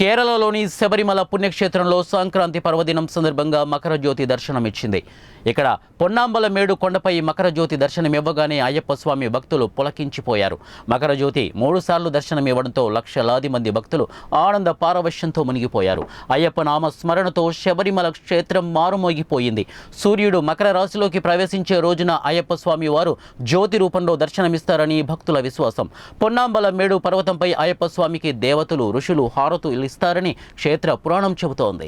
కేరళలోని శబరిమల పుణ్యక్షేత్రంలో సంక్రాంతి పర్వదినం సందర్భంగా మకర జ్యోతి దర్శనమిచ్చింది. ఇక్కడ పొన్నాంబలమేడు కొండపై మకర జ్యోతి దర్శనమివ్వగానే అయ్యప్ప స్వామి భక్తులు పులకించిపోయారు. మకర జ్యోతి 3 సార్లు దర్శనమివ్వడంతో లక్షలాది మంది భక్తులు ఆనంద పారవశ్యంతో మునిగిపోయారు. అయ్యప్ప నామ స్మరణతో శబరిమల క్షేత్రం మారుమోగిపోయింది. సూర్యుడు మకర రాశిలోకి ప్రవేశించే రోజున అయ్యప్ప స్వామి వారు జ్యోతి రూపంలో దర్శనమిస్తారని భక్తుల విశ్వాసం. పొన్నాంబలమేడు పర్వతంపై అయ్యప్ప స్వామికి దేవతలు, ఋషులు హారతులు ఇస్తారని క్షేత్ర పురాణం చెబుతోంది.